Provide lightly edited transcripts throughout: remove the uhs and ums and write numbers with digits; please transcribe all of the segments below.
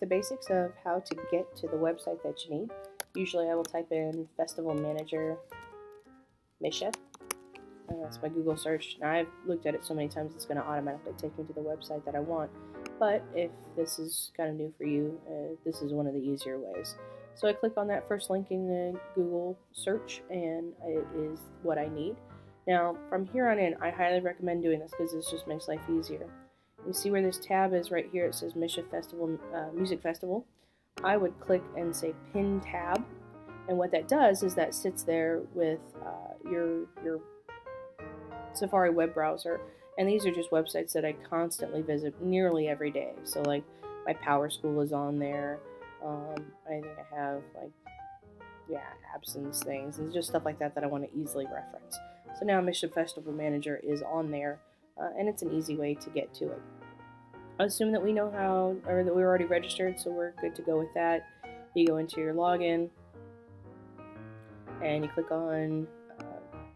the basics of how to get to the website that you need. Usually I will type in Festival Manager MSHSAA. That's my Google search. Now I've looked at it so many times it's going to automatically take me to the website that I want. But if this is kind of new for you, this is one of the easier ways. So I click on that first link in the Google search and it is what I need. Now from here on in, I highly recommend doing this because this just makes life easier. You see where this tab is right here, it says MSHSAA Festival, Music Festival. I would click and say Pin Tab, and what that does is that sits there with your Safari web browser, and these are just websites that I constantly visit nearly every day. So like my Power School is on there. I think I have absence things and just stuff like that that I want to easily reference. So now MSHSAA Festival Manager is on there, and it's an easy way to get to it. I assume that we know how, or that we're already registered, so we're good to go with that. You go into your login, and you click on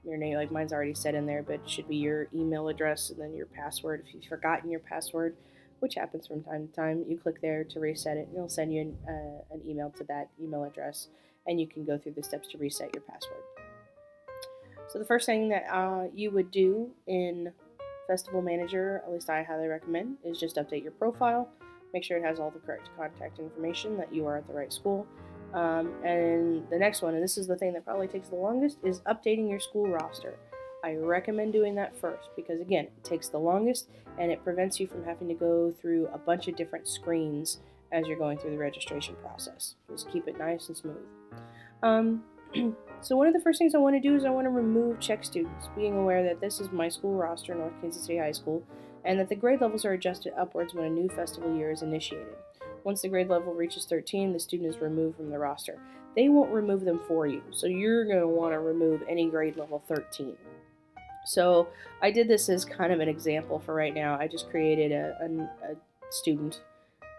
your name, like mine's already set in there, but it should be your email address and then your password. If you've forgotten your password, which happens from time to time, you click there to reset it, and it'll send you an email to that email address, and you can go through the steps to reset your password. So the first thing that you would do in Festival Manager, at least I highly recommend, is just update your profile. Make sure it has all the correct contact information, that you are at the right school. And the next one, and this is the thing that probably takes the longest, is updating your school roster. I recommend doing that first because, again, it takes the longest and it prevents you from having to go through a bunch of different screens as you're going through the registration process. Just keep it nice and smooth. So one of the first things I want to do is I want to remove Czech students, being aware that this is my school roster, North Kansas City High School, and that the grade levels are adjusted upwards when a new festival year is initiated. Once the grade level reaches 13, the student is removed from the roster. They won't remove them for you, so you're going to want to remove any grade level 13. So I did this as kind of an example for right now. I just created a student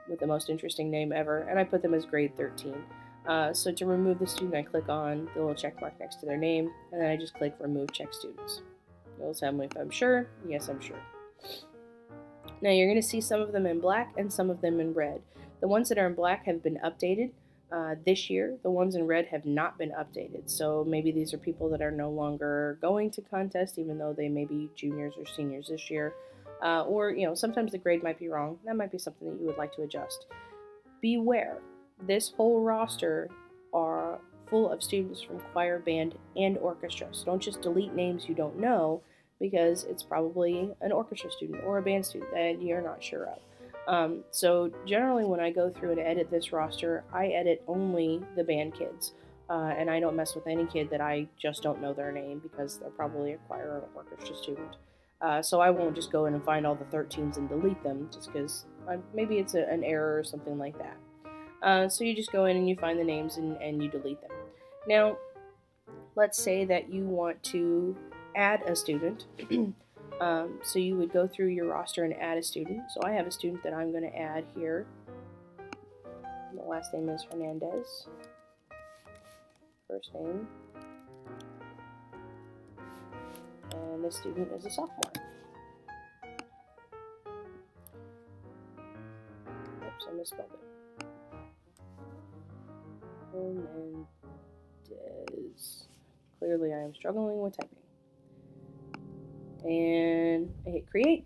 with the most interesting name ever, and I put them as grade 13. So to remove the student, I click on the little check mark next to their name, and then I just click Remove Czech Students. It'll tell me if I'm sure. Yes, I'm sure. Now you're going to see some of them in black and some of them in red. The ones that are in black have been updated this year. The ones in red have not been updated. So maybe these are people that are no longer going to contest, even though they may be juniors or seniors this year. Or, sometimes the grade might be wrong. That might be something that you would like to adjust. Beware. This whole roster are full of students from choir, band, and orchestra. So don't just delete names you don't know, because it's probably an orchestra student or a band student that you're not sure of. So generally when I go through and edit this roster, I edit only the band kids. And I don't mess with any kid that I just don't know their name, because they're probably a choir or an orchestra student. So I won't just go in and find all the 13s and delete them, just because maybe it's an error or something like that. So you just go in and you find the names and you delete them. Now, let's say that you want to add a student. So you would go through your roster and add a student. So I have a student that I'm going to add here. The last name is Hernandez. First name. And this student is a sophomore. Oops, I misspelled it. Hernandez. Clearly I am struggling with typing. And I hit create.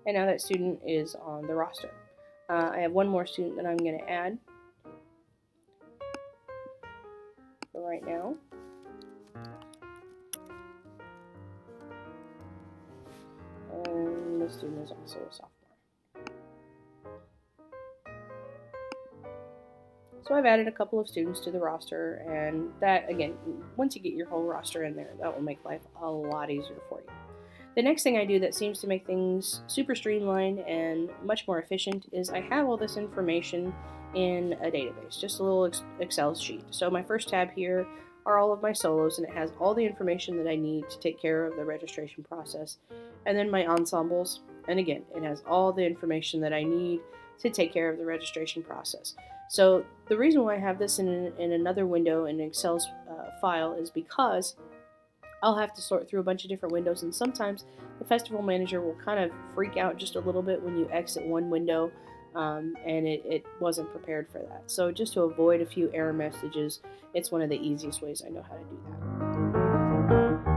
And now that student is on the roster. I have one more student that I'm going to add for right now. And this student is also a sophomore. So I've added a couple of students to the roster, and that, again, once you get your whole roster in there, that will make life a lot easier for you. The next thing I do that seems to make things super streamlined and much more efficient is I have all this information in a database, just a little Excel sheet. So my first tab here are all of my solos, and it has all the information that I need to take care of the registration process. And then my ensembles, and again, it has all the information that I need to take care of the registration process. So the reason why I have this in another window in an Excel file is because I'll have to sort through a bunch of different windows, and sometimes the Festival Manager will kind of freak out just a little bit when you exit one window and it wasn't prepared for that. So just to avoid a few error messages, it's one of the easiest ways I know how to do that.